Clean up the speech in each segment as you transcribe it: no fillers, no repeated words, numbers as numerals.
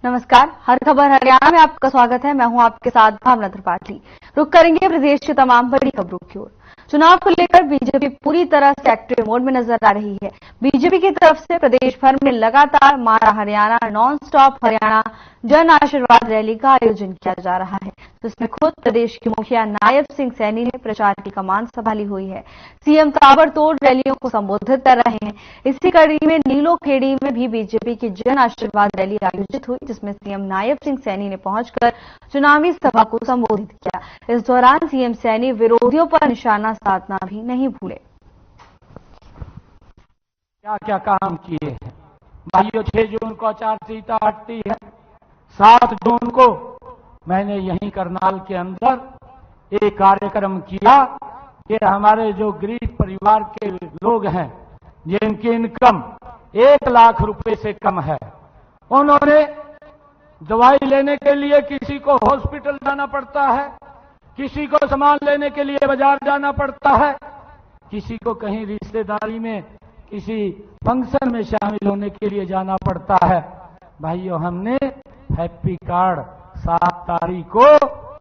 नमस्कार, हर खबर हरियाणा में आपका स्वागत है। मैं हूं आपके साथ भावना त्रिपाठी। रुक करेंगे प्रदेश की तमाम बड़ी खबरों की ओर। चुनाव को लेकर बीजेपी पूरी तरह से एक्टिव मोड में नजर आ रही है। बीजेपी की तरफ से प्रदेश भर में लगातार मारा Haryana, non stop Haryana Jan Ashirwad rally का आयोजन किया जा रहा है, जिसमें खुद प्रदेश के मुखिया नायब सिंह सैनी ने प्रचार की कमान संभाली हुई है। सीएम ताबड़तोड़ रैलियों को संबोधित कर रहे हैं। इसी कड़ी में नीलो खेड़ी में भी बीजेपी की जन आशीर्वाद रैली आयोजित हुई, जिसमें सीएम नायब सिंह सैनी ने पहुंचकर चुनावी सभा को संबोधित किया। इस दौरान सीएम सैनी विरोधियों पर निशाना साधना भी नहीं भूले। क्या क्या काम किए हैं भाइयों। 6 जून को आचार संहिता हटती है। 7 जून को मैंने यहीं करनाल के अंदर एक कार्यक्रम किया कि हमारे जो गरीब परिवार के लोग हैं जिनकी इनकम 1 लाख रुपए से कम है, उन्होंने दवाई लेने के लिए किसी को हॉस्पिटल जाना पड़ता है, किसी को सामान लेने के लिए बाजार जाना पड़ता है, किसी को कहीं रिश्तेदारी में किसी फंक्शन में शामिल होने के लिए जाना पड़ता है। भाइयों, हमने हैप्पी कार्ड 7 तारीख को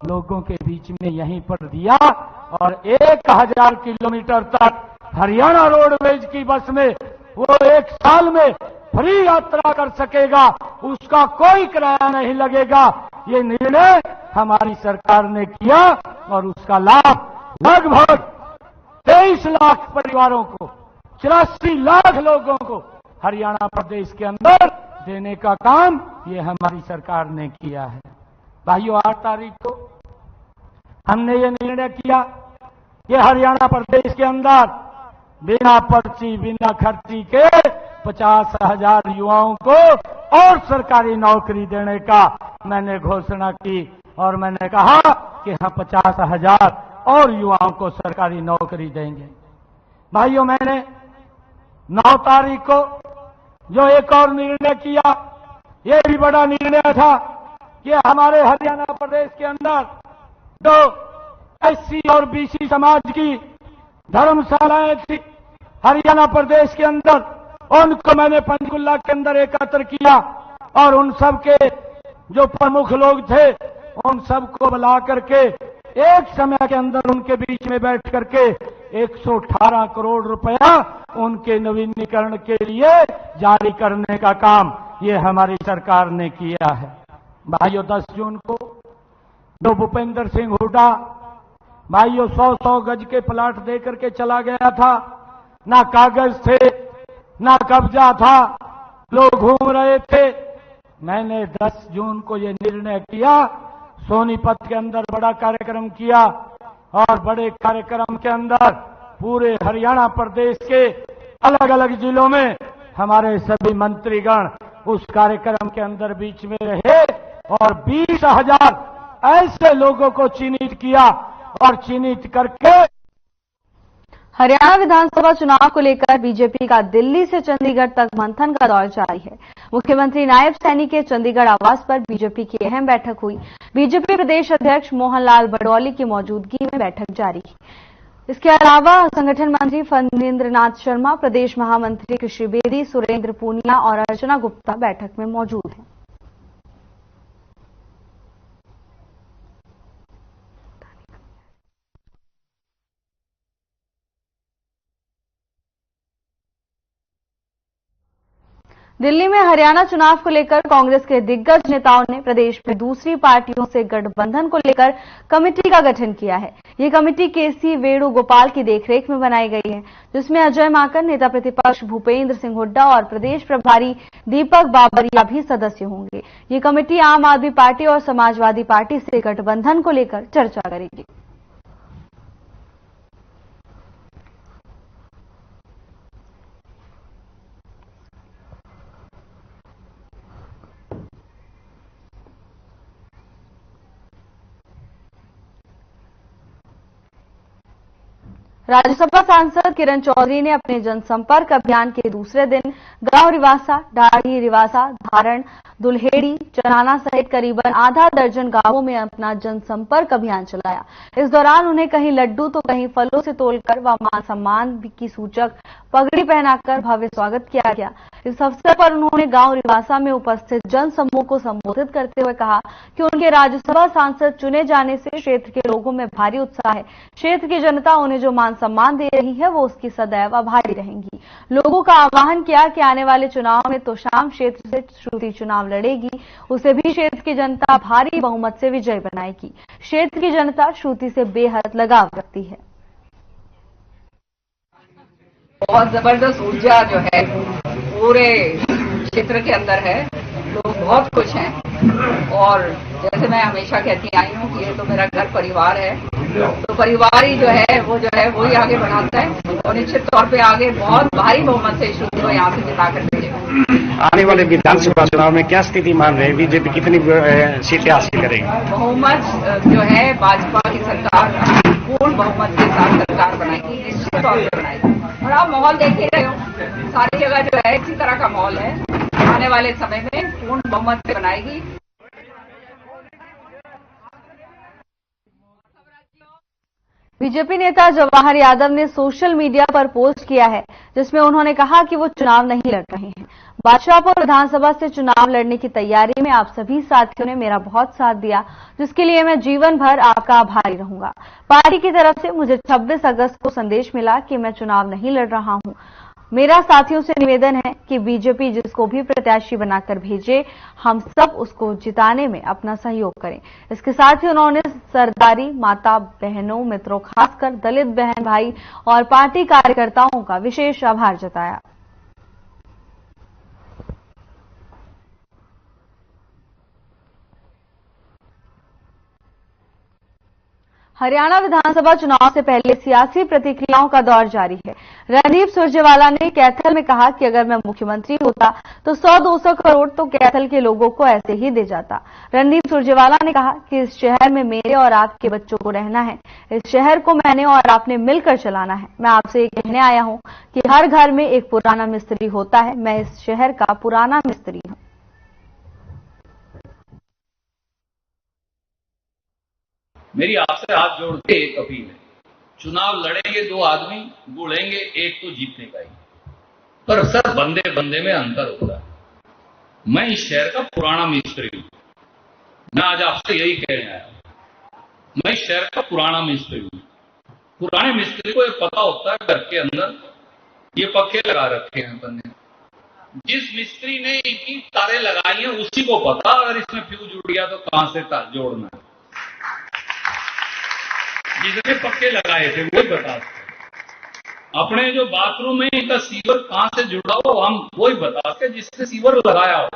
लोगों के बीच में यहीं पर दिया और 1000 किलोमीटर तक हरियाणा रोडवेज की बस में वो 1 साल में फ्री यात्रा कर सकेगा, उसका कोई किराया नहीं लगेगा। ये निर्णय हमारी सरकार ने किया और उसका लाभ लगभग 23 लाख परिवारों को, 84 लाख लोगों को हरियाणा प्रदेश के अंदर देने का काम ये हमारी सरकार ने किया है। भाइयों, 8 तारीख को हमने ये निर्णय किया कि हरियाणा प्रदेश के अंदर बिना पर्ची, बिना खर्ची के 50,000 युवाओं को और सरकारी नौकरी देने का मैंने घोषणा की और मैंने कहा कि हम 50,000 और युवाओं को सरकारी नौकरी देंगे। भाइयों, मैंने 9 तारीख को जो एक और निर्णय किया, ये भी बड़ा निर्णय था कि हमारे हरियाणा प्रदेश के अंदर जो एससी और बीसी समाज की धर्मशालाएं थी हरियाणा प्रदेश के अंदर, उनको मैंने पंचकुला के अंदर एकत्र किया और उन सब के जो प्रमुख लोग थे उन सबको बुला करके एक समय के अंदर उनके बीच में बैठ करके 118 करोड़ रुपया उनके नवीनीकरण के लिए जारी करने का काम ये हमारी सरकार ने किया है। भाइयों, 10 जून को जो भूपेंद्र सिंह हुड्डा भाइयों 100-100 गज के प्लाट दे करके चला गया था, ना कागज थे ना कब्जा था, लोग घूम रहे थे। मैंने 10 जून को ये निर्णय किया, सोनीपत के अंदर बड़ा कार्यक्रम किया और बड़े कार्यक्रम के अंदर पूरे हरियाणा प्रदेश के अलग अलग जिलों में हमारे सभी मंत्रीगण उस कार्यक्रम के अंदर बीच में रहे और 20,000 ऐसे लोगों को चिन्हित किया और चिन्हित करके हरियाणा विधानसभा चुनाव को लेकर बीजेपी का दिल्ली से चंडीगढ़ तक मंथन का दौर जारी है। मुख्यमंत्री नायब सैनी के चंडीगढ़ आवास पर बीजेपी की अहम बैठक हुई। बीजेपी प्रदेश अध्यक्ष मोहन लाल बड़ौली की मौजूदगी में बैठक जारी। इसके अलावा संगठन मंत्री फणींद्र नाथ शर्मा, प्रदेश महामंत्री कृषि बेदी, सुरेंद्र पूनिया और अर्चना गुप्ता बैठक में मौजूद हैं। दिल्ली में हरियाणा चुनाव को लेकर कांग्रेस के दिग्गज नेताओं ने प्रदेश में दूसरी पार्टियों से गठबंधन को लेकर कमेटी का गठन किया है। ये कमेटी केसी वेणुगोपाल की देखरेख में बनाई गई है, जिसमें अजय माकन, नेता प्रतिपक्ष भूपेंद्र सिंह हुड्डा और प्रदेश प्रभारी दीपक बाबरिया भी सदस्य होंगे। ये कमेटी आम आदमी पार्टी और समाजवादी पार्टी से गठबंधन को लेकर चर्चा करेगी। राज्यसभा सांसद किरण चौधरी ने अपने जनसंपर्क अभियान के दूसरे दिन गांव रिवासा, डाढ़ी रिवासा, धारण, दुल्हेड़ी, चनाना सहित करीबन आधा दर्जन गांवों में अपना जनसंपर्क अभियान चलाया। इस दौरान उन्हें कहीं लड्डू तो कहीं फलों से तोलकर व मान सम्मान की सूचक पगड़ी पहनाकर भव्य स्वागत किया गया। इस अवसर पर उन्होंने गांव रिवासा में उपस्थित जन समूह को संबोधित करते हुए कहा कि उनके राज्यसभा सांसद चुने जाने से क्षेत्र के लोगों में भारी उत्साह है। क्षेत्र की जनता उन्हें जो मान सम्मान दे रही है वो उसकी सदैव आभारी रहेंगी। लोगों का आह्वान किया कि आने वाले चुनाव में तोशाम क्षेत्र से श्रुति चुनाव लड़ेगी, उसे भी क्षेत्र की जनता भारी बहुमत से विजय बनाएगी। क्षेत्र की जनता श्रुति से बेहद लगाव रखती है। बहुत जबरदस्त ऊर्जा जो है पूरे क्षेत्र के अंदर है। लोग बहुत खुश हैं और जैसे मैं हमेशा कहती आई हूँ कि ये तो मेरा घर परिवार है, तो परिवार ही जो है वही आगे बढ़ाता है और निश्चित तौर पे आगे बहुत भारी बहुमत से श्रुति को यहाँ से जिताकर भेजेगा। आने वाले विधानसभा चुनाव में क्या स्थिति मान रहे हैं? बीजेपी कितनी सीटें हासिल करेगी? बहुमत जो है भाजपा की सरकार पूर्ण बहुमत के साथ सरकार बनाएगी, निश्चित तौर पर बनाएगी। और आप माहौल देख ही रहे हो, सारी जगह जो है इसी तरह का माहौल है। आने वाले समय में पूर्ण बहुमत से बनाएगी। बीजेपी नेता जवाहर यादव ने सोशल मीडिया पर पोस्ट किया है जिसमें उन्होंने कहा कि वो चुनाव नहीं लड़ रहे हैं। बादशाहपुर विधानसभा से चुनाव लड़ने की तैयारी में आप सभी साथियों ने मेरा बहुत साथ दिया, जिसके लिए मैं जीवन भर आपका आभारी रहूंगा। पार्टी की तरफ से मुझे 26 अगस्त को संदेश मिला कि मैं चुनाव नहीं लड़ रहा हूं। मेरा साथियों से निवेदन है कि बीजेपी जिसको भी प्रत्याशी बनाकर भेजे, हम सब उसको जिताने में अपना सहयोग करें। इसके साथ ही उन्होंने सरदारी माता बहनों मित्रों खासकर दलित बहन भाई और पार्टी कार्यकर्ताओं का विशेष आभार जताया। हरियाणा विधानसभा चुनाव से पहले सियासी प्रतिक्रियाओं का दौर जारी है। रणदीप सुरजेवाला ने कैथल में कहा कि अगर मैं मुख्यमंत्री होता तो 100-200 करोड़ तो कैथल के लोगों को ऐसे ही दे जाता। रणदीप सुरजेवाला ने कहा कि इस शहर में मेरे और आपके बच्चों को रहना है, इस शहर को मैंने और आपने मिलकर चलाना है। मैं आपसे ये कहने आया हूं कि हर घर में एक पुराना मिस्त्री होता है, मैं इस शहर का पुराना मिस्त्री हूं। मेरी आपसे हाथ जोड़ के एक अपील है, चुनाव लड़ेंगे 2 आदमी, गुड़ेंगे एक तो जीतने का ही, पर सर बंदे बंदे में अंतर होता है। मैं इस शहर का पुराना मिस्त्री हूं, मैं आज आपसे यही कहने आया हूं। मैं इस शहर का पुराना मिस्त्री हूं। पुराने मिस्त्री को ये पता होता है घर के अंदर ये पक्के लगा रखे हैं बंदे, जिस मिस्त्री ने इनकी तारें लगाई हैं उसी को पता अगर इसमें फ्यूज उड़ गया तो कहां से तार जोड़ना है। जिसने पक्के लगाए थे वही बता सकते। अपने जो बाथरूम में इनका सीवर कहां से जुड़ा हो हम वही बता सकते जिसने सीवर लगाया हो।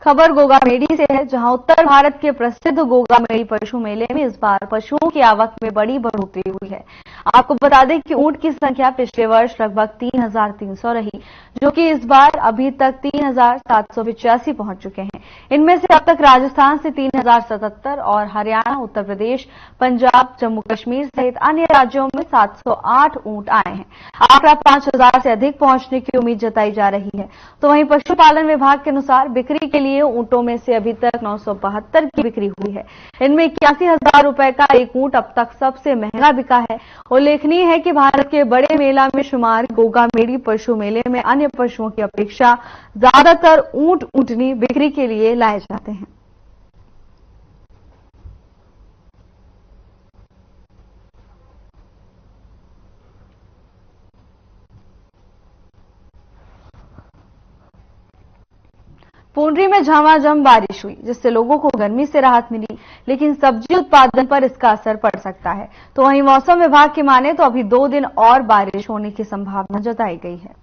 खबर गोगामेडी से है, जहां उत्तर भारत के प्रसिद्ध गोगामेडी पशु मेले में इस बार पशुओं की आवक में बड़ी बढ़ोतरी हुई है। आपको बता दें कि ऊंट की संख्या पिछले वर्ष लगभग 3,300 रही, जो कि इस बार अभी तक 3,785 पहुंच चुके हैं। इनमें से अब तक राजस्थान से 3,077 और हरियाणा, उत्तर प्रदेश, पंजाब, जम्मू कश्मीर सहित अन्य राज्यों में 708 ऊंट आए हैं। आंकड़ा 5,000 से अधिक पहुंचने की उम्मीद जताई जा रही है। तो वहीं पशुपालन विभाग के अनुसार बिक्री के लिए ऊंटों में से अभी तक 972 की बिक्री हुई है। इनमें 81,000 रुपए का एक ऊंट अब तक सबसे महंगा बिका है। उल्लेखनीय है कि भारत के बड़े मेला में शुमार गोगामेडी पशु मेले में अन्य पशुओं की अपेक्षा ज्यादातर ऊंट ऊंटनी बिक्री के लिए लाए जाते हैं। पूंडरी में झमाझम बारिश हुई, जिससे लोगों को गर्मी से राहत मिली, लेकिन सब्जी उत्पादन पर इसका असर पड़ सकता है। तो वहीं मौसम विभाग की माने तो अभी 2 दिन और बारिश होने की संभावना जताई गई है।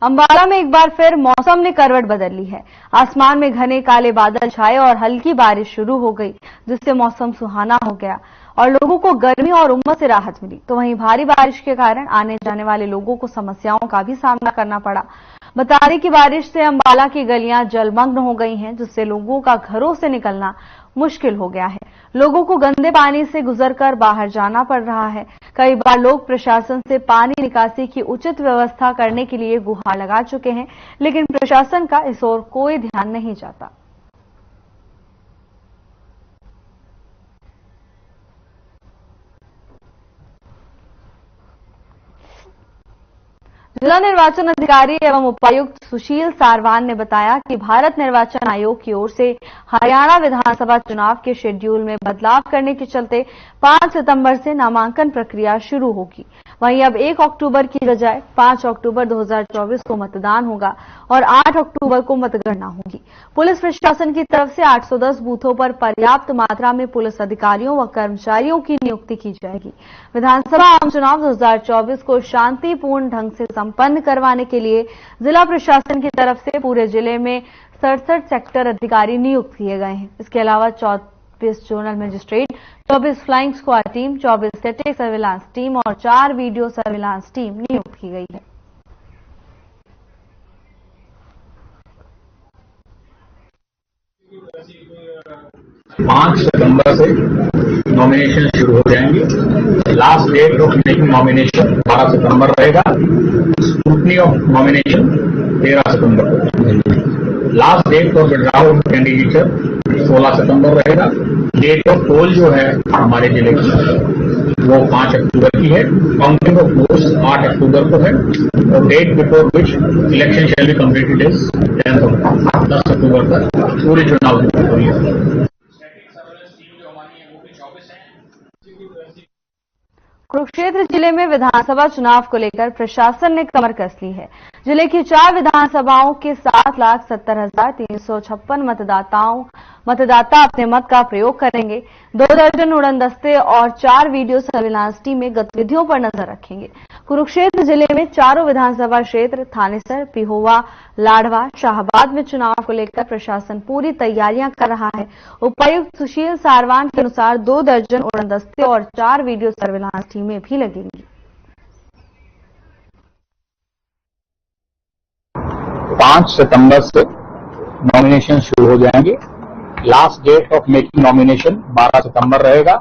अंबाला में एक बार फिर मौसम ने करवट बदल ली है। आसमान में घने काले बादल छाए और हल्की बारिश शुरू हो गई, जिससे मौसम सुहाना हो गया और लोगों को गर्मी और उमस से राहत मिली। तो वहीं भारी बारिश के कारण आने जाने वाले लोगों को समस्याओं का भी सामना करना पड़ा। बता दें कि बारिश से अंबाला की गलियां जलमग्न हो गई हैं, जिससे लोगों का घरों से निकलना मुश्किल हो गया है। लोगों को गंदे पानी से गुजरकर बाहर जाना पड़ रहा है। कई बार लोग प्रशासन से पानी निकासी की उचित व्यवस्था करने के लिए गुहार लगा चुके हैं, लेकिन प्रशासन का इस ओर कोई ध्यान नहीं जाता। जिला निर्वाचन अधिकारी एवं उपायुक्त सुशील सारवान ने बताया कि भारत निर्वाचन आयोग की ओर से हरियाणा विधानसभा चुनाव के शेड्यूल में बदलाव करने के चलते 5 सितंबर से नामांकन प्रक्रिया शुरू होगी। वहीं अब 1 अक्टूबर की बजाय 5 अक्टूबर 2024 को मतदान होगा और 8 अक्टूबर को मतगणना होगी। पुलिस प्रशासन की तरफ से 810 बूथों पर पर्याप्त मात्रा में पुलिस अधिकारियों व कर्मचारियों की नियुक्ति की जाएगी। विधानसभा आम चुनाव 2024 को शांतिपूर्ण ढंग से संपन्न करवाने के लिए जिला प्रशासन की तरफ से पूरे जिले में 67 सेक्टर अधिकारी नियुक्त किए गए हैं। इसके अलावा 24 zonal magistrate, 24 flying squad team, 24 static surveillance team और 4 वीडियो सर्विलांस टीम नियुक्त की गई है। 5 सितंबर से नॉमिनेशन शुरू हो जाएंगे। Last date of making nomination 12 सितंबर रहेगा। स्क्रूटनी ऑफ नॉमिनेशन 13 सितंबर को। Last date for withdrawal of candidature 16 सितंबर रहेगा। डेट ऑफ पोल जो है हमारे जिले की वो 5 अक्टूबर की है। काउंटिंग ऑफ वोट्स 8 अक्टूबर को है और date before which election shall be completed is 10 अक्टूबर तक पूरे चुनाव की प्रक्रिया। कुरुक्षेत्र जिले में विधानसभा चुनाव को लेकर प्रशासन ने कमर कस ली है। जिले की 4 विधानसभाओं के 7,70,356 मतदाता अपने मत का प्रयोग करेंगे। 2 दर्जन उड़नदस्ते और 4 वीडियो सर्विलांस टीमें गतिविधियों पर नजर रखेंगे। कुरुक्षेत्र जिले में चारों विधानसभा क्षेत्र थानेसर, पिहोवा, लाडवा, शाहबाद में चुनाव को लेकर प्रशासन पूरी तैयारियां कर रहा है। उपायुक्त सुशील सारवान के अनुसार 2 दर्जन उड़नदस्ते और 4 वीडियो सर्विलांस टीमें भी लगेंगी। 5 सितंबर से नॉमिनेशन शुरू हो जाएंगे। Last date of making nomination 12 सितंबर रहेगा।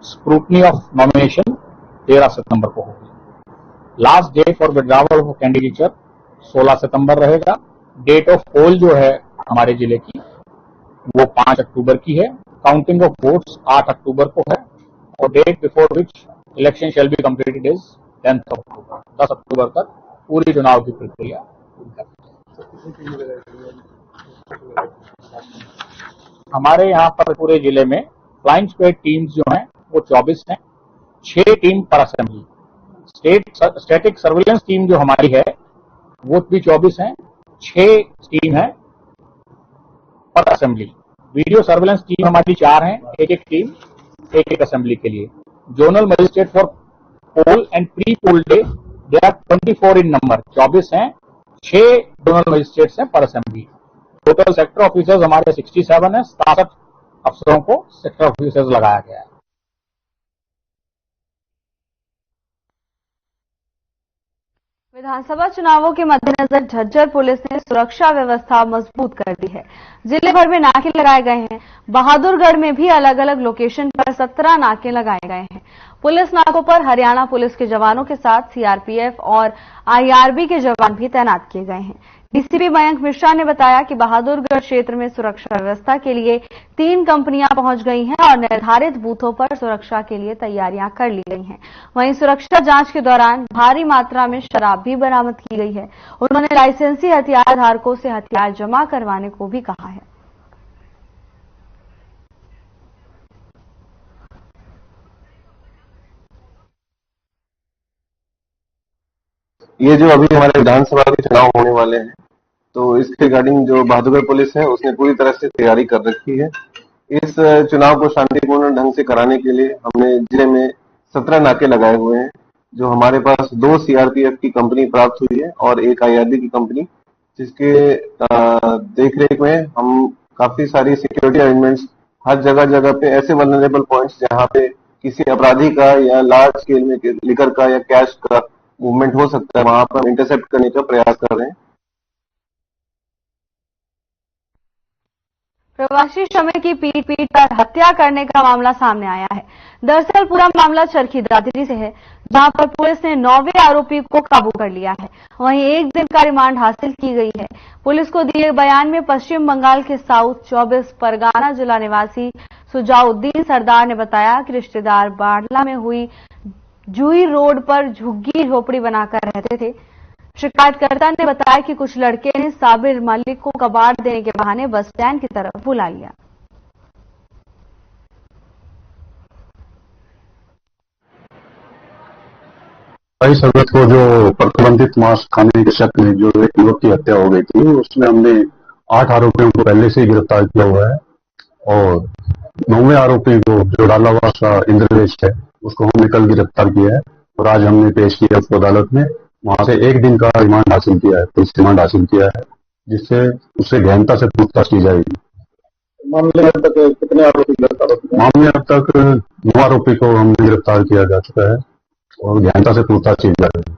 स्क्रूटनी ऑफ नॉमिनेशन 13 सितंबर को होगी। Last date for withdrawal of candidature 16 सितंबर रहेगा। डेट ऑफ पोल जो है हमारे जिले की वो 5 अक्टूबर की है। काउंटिंग ऑफ वोट्स 8 अक्टूबर को है और date before which election shall be completed is 10 October. 10 अक्टूबर तक पूरी चुनाव की प्रक्रिया। हमारे यहाँ पर पूरे जिले में फ्लाइंग स्क्वाड टीम्स जो हैं वो 24 हैं। 6 टीम पर असेंबली। स्टैटिक सर्विलेंस टीम जो हमारी है वो भी 24 हैं। 6 टीम है पर असेंबली। वीडियो सर्विलेंस टीम हमारी 4 हैं। एक टीम एक असेंबली के लिए। Zonal magistrate for poll and pre poll day they are 24 in number. 24 हैं। 6 जोनल मजिस्ट्रेट्स हैं पर असेंबली। टोटल सेक्टर ऑफिसर्स हमारे 67 है। 67 अफसरों को सेक्टर ऑफिसर्स लगाया गया है। विधानसभा चुनावों के मद्देनजर झज्जर पुलिस ने सुरक्षा व्यवस्था मजबूत कर दी है। जिले भर में नाके लगाए गए हैं। बहादुरगढ़ में भी अलग अलग लोकेशन पर 17 नाके लगाए गए हैं। पुलिस नाकों पर हरियाणा पुलिस के जवानों के साथ सीआरपीएफ और आईआरबी के जवान भी तैनात किए गए हैं। डीसीपी मयंक मिश्रा ने बताया कि बहादुरगढ़ क्षेत्र में सुरक्षा व्यवस्था के लिए 3 कंपनियां पहुंच गई हैं और निर्धारित बूथों पर सुरक्षा के लिए तैयारियां कर ली गई हैं। वहीं सुरक्षा जांच के दौरान भारी मात्रा में शराब भी बरामद की गई है। उन्होंने लाइसेंसी हथियार धारकों से हथियार जमा करवाने को भी कहा है। ये जो अभी हमारे विधानसभा के चुनाव होने वाले हैं तो इसके रिगार्डिंग जो बहादुरगढ़ पुलिस है उसने पूरी तरह से तैयारी कर रखी है। इस चुनाव को शांतिपूर्ण ढंग से कराने के लिए हमने जिले में 17 नाके लगाए हुए हैं। जो हमारे पास 2 सीआरपीएफ की कंपनी प्राप्त हुई है और एक आईआरबी की कंपनी, जिसके देखरेख में हम काफी सारी सिक्योरिटी अरेंजमेंट्स हर जगह पे ऐसे वल्नरेबल पॉइंट्स जहाँ पे किसी अपराधी का या लार्ज स्केल में लिकर का या कैश का मूवमेंट हो सकता है वहां पर हम इंटरसेप्ट करने का प्रयास कर रहे हैं। प्रवासी श्रमिक की पीट कर हत्या करने का मामला सामने आया है। दरअसल पूरा मामला चरखी दादरी से है, जहां पर पुलिस ने 9वें आरोपी को काबू कर लिया है। वहीं 1 दिन का रिमांड हासिल की गई है। पुलिस को दिए बयान में पश्चिम बंगाल के साउथ 24 परगाना जिला निवासी सुजाउद्दीन सरदार ने बताया कि रिश्तेदार बाड़ला में हुई जूही रोड पर झुग्गी झोपड़ी बनाकर रहते थे। शिकायतकर्ता ने बताया कि कुछ लड़के ने साबिर मलिक को कबाड़ देने के बहाने बस स्टैंड की तरफ बुला लिया। बाईस अगस्त को जो प्रतिबंधित मांस खाने के शक में जो एक युवक की हत्या हो गई थी, उसमें हमने 8 आरोपियों को पहले से ही गिरफ्तार किया हुआ है और 9वें आरोपी को जो डालावास का इंद्रवेश है उसको हमने कल गिरफ्तार किया है और आज हमने पेश किया उसको अदालत में। वहां से 1 दिन का रिमांड हासिल किया है, पुलिस रिमांड हासिल किया है, जिससे उससे गहनता से पूछताछ की जाएगी। मामले में अब तक कितने आरोपी गिरफ्तार हो चुके हैं? मामले अब तक 9 आरोपी को हमने गिरफ्तार किया जा चुका है और गहनता से पूछताछ की जाएगी।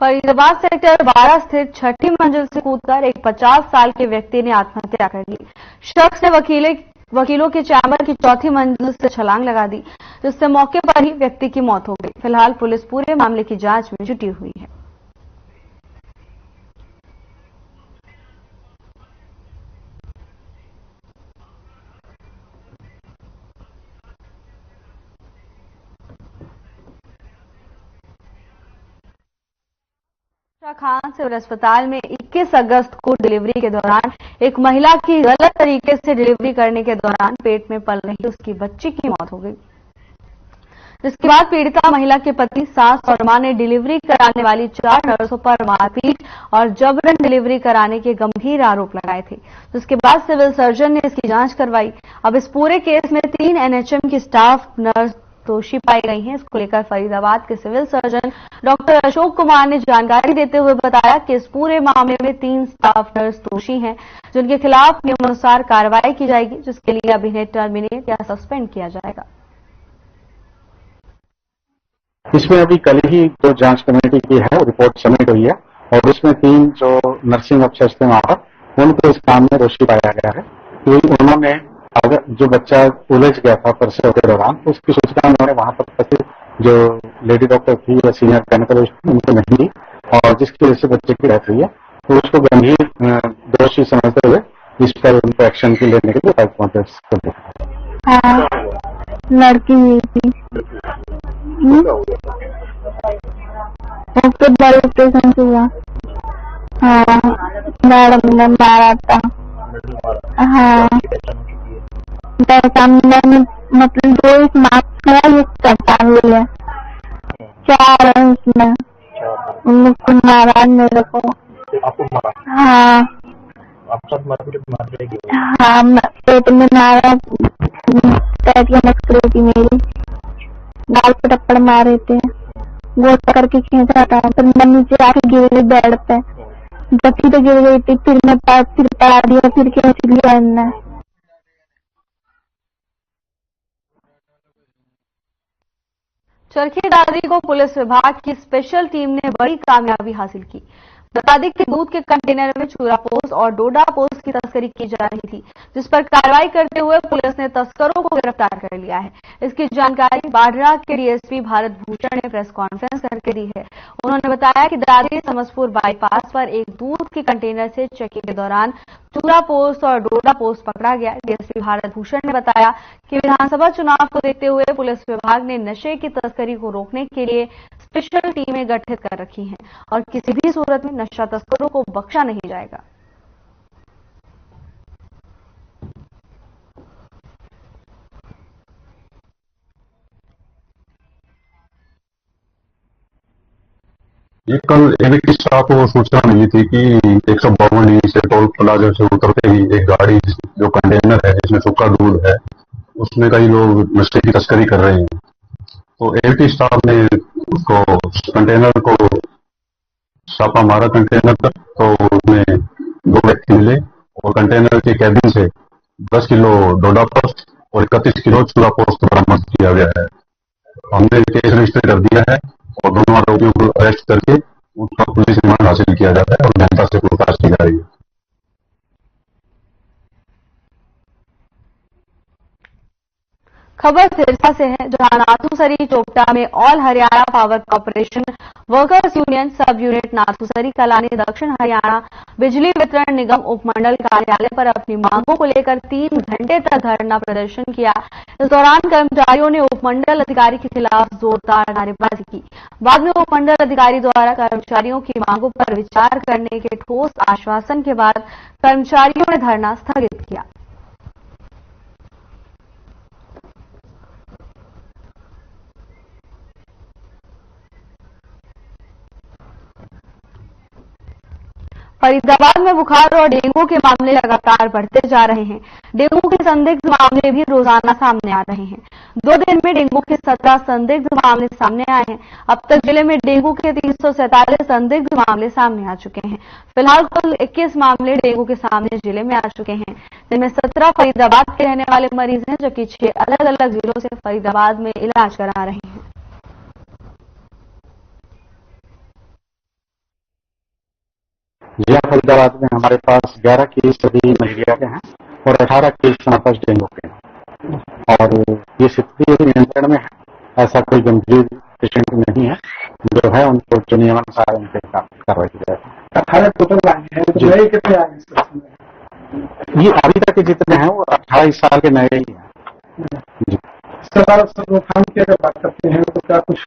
फरीदाबाद सेक्टर 12 स्थित छठी मंजिल से कूदकर एक 50 साल के व्यक्ति ने आत्महत्या कर ली। शख्स ने वकीलों के चैम्बर की 4थी मंजिल से छलांग लगा दी, जिससे मौके पर ही व्यक्ति की मौत हो गई। फिलहाल पुलिस पूरे मामले की जांच में जुटी हुई है। खान सिविल अस्पताल में 21 अगस्त को डिलीवरी के दौरान एक महिला की गलत तरीके से डिलीवरी करने के दौरान पेट में पल रही उसकी बच्ची की मौत हो गई, जिसके बाद पीड़िता महिला के पति, सास और मां ने डिलीवरी कराने वाली 4 नर्सों पर मारपीट और जबरन डिलीवरी कराने के गंभीर आरोप लगाए थे, जिसके बाद सिविल सर्जन ने इसकी जांच करवाई। अब इस पूरे केस में 3 एनएचएम की स्टाफ नर्स दोषी पाई गई हैं। इसको लेकर फरीदाबाद के civil surgeon doctor Ashok Kumar ने जानकारी देते हुए बताया कि इस पूरे मामले में 3 स्टाफ नर्स दोषी हैं, जिनके खिलाफ नियमानुसार कार्रवाई की जाएगी, जिसके लिए अब इन्हें टर्मिनेट या सस्पेंड किया जाएगा। इसमें अभी कल ही जो जांच कमेटी की है रिपोर्ट सबमिट हुई है और उसमें 3 जो नर्सिंग अफसर्स थे वहां पर उनको इस काम में दोषी पाया गया है। तो उन्होंने अगर जो बच्चा उलझ गया था प्रसव के दौरान उसकी सूचना उन्होंने वहां पर जो लेडी डॉक्टर थी या सीनियर गायनेकोलॉजिस्ट उनको नहीं दी और जिसकी वजह से बच्चे की डेथ हुई है, तो उसको गंभीर दोषी समझते हुए इस पर उनको एक्शन की लेने के लिए 5 कॉन्टेक्ट कर दिया। लड़की हुई थी उसके बड़े ऑपरेशन से हुआ। हाँ, मैडम ने मारा था। हाँ, सामने मतलब जो एक मार्क्स है ये पहचान हुई है, 4 है उसमें, उनको मारा मेरे को। हाँ हाँ, पेट में मारा, पेट में नक्सली थी मेरी, गाल पे टप्पड़ मारे थे, गोटा करके खींचा था, फिर मैं नीचे आके गिर गई बेड पे, जबकि तो गिर गई थी, फिर मैं फिर पड़ा दिया, फिर कैसे लिया हमने। चरखी दादरी को पुलिस विभाग की स्पेशल टीम ने बड़ी कामयाबी हासिल की। बता दें कि दूध के कंटेनर में चूरा पोस्ट और डोडा पोस्ट की तस्करी की जा रही थी, जिस पर कार्रवाई करते हुए पुलिस ने तस्करों को गिरफ्तार कर लिया है। इसकी जानकारी बाढ़रा के डीएसपी भारत भूषण ने प्रेस कॉन्फ्रेंस करके दी है। उन्होंने बताया कि दादरी समसपुर बाईपास पर एक दूध के कंटेनर से चेकिंग के दौरान चूरा पोस्ट और डोडा पोस्ट पकड़ा गया। डीएसपी भारत भूषण ने बताया कि विधानसभा चुनाव को देखते हुए पुलिस विभाग ने नशे की तस्करी को रोकने के लिए स्पेशल टीमें गठित कर रखी हैं और किसी भी सूरत में नशा तस्करों को बख्शा नहीं जाएगा। ये कल एबीटी स्टाफ को सूचना मिली थी कि 152 से टोल प्लाजा से उतरते ही एक गाड़ी जो कंटेनर है जिसमें सूखा दूध है उसमें कई लोग नशे की तस्करी कर रहे हैं। तो एबीटी स्टाफ ने उसको कंटेनर को छापा मारा कंटेनर पर, तो उसमें 2 व्यक्ति मिले और कंटेनर के कैबिन से 10 किलो डोडा पोस्ट और 31 किलो चूरा पोस्ट बरामद किया गया है। हमने केस रजिस्टर कर दिया है और दोनों आरोपियों को अरेस्ट करके उसका पुलिस रिमांड हासिल किया जाता है और जनता से पूछताछ की जा रही है। खबर सिरसा से है, जहां नाथूसरी चोपटा में all Haryana power corporation workers union सब यूनिट नाथूसरी कला ने दक्षिण हरियाणा बिजली वितरण निगम उपमंडल कार्यालय पर अपनी मांगों को लेकर 3 घंटे तक धरना प्रदर्शन किया। इस दौरान कर्मचारियों ने उपमंडल अधिकारी के खिलाफ जोरदार नारेबाजी की। बाद में उपमंडल अधिकारी द्वारा कर्मचारियों की मांगों पर विचार करने के ठोस आश्वासन के बाद कर्मचारियों ने धरना स्थगित किया। फरीदाबाद में बुखार और डेंगू के मामले लगातार बढ़ते जा रहे हैं। डेंगू के संदिग्ध मामले भी रोजाना सामने आ रहे हैं। 2 दिन में डेंगू के 17 संदिग्ध मामले सामने आए हैं। अब तक जिले में डेंगू के 347 संदिग्ध मामले सामने आ चुके हैं। फिलहाल कुल 21 मामले डेंगू के सामने जिले में आ चुके हैं, जिनमें 17 फरीदाबाद के रहने वाले मरीज हैं, जबकि 6 अलग अलग जिलों से फरीदाबाद में इलाज करा रहे हैं। जिला फरीदाबाद में हमारे पास 11 केस अभी मलेरिया के हैं और 18 केस हमारे पास डेंगू के हैं और ये स्थिति नियंत्रण में है। ऐसा कोई गंभीर पेशेंट नहीं है, जो है उनको जो नियमानुसार उन पर कार्रवाई की जाएगी। 18 टोटल आए हैं, तो नए कितने आए हैं? ये अभी तक के जितने हैं वो 28 साल के नए ही हैं जी। रोकथाम की अगर बात करते हैं तो क्या कुछ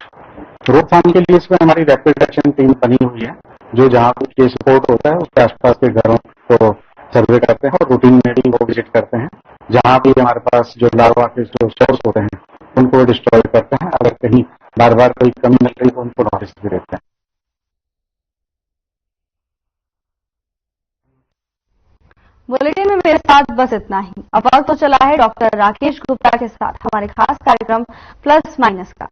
रोकथाम के लिए इसमें हमारी रैपिड एक्शन टीम बनी हुई है, जो जहाँ भी केस रिपोर्ट होता है उसके आसपास के घरों को सर्वे करते हैं और रूटीन में भी वो विजिट करते हैं। जहाँ भी हमारे पास जो लार्वा के जो सोर्स होते हैं उनको डिस्ट्रॉय करते हैं। अगर कहीं बार बार कोई कमी मिल रही तो उनको नोटिस भी देते हैं। बुलेटिन में मेरे साथ बस इतना ही। अब वक्त तो चला है डॉक्टर राकेश गुप्ता के साथ हमारे खास कार्यक्रम प्लस माइनस का।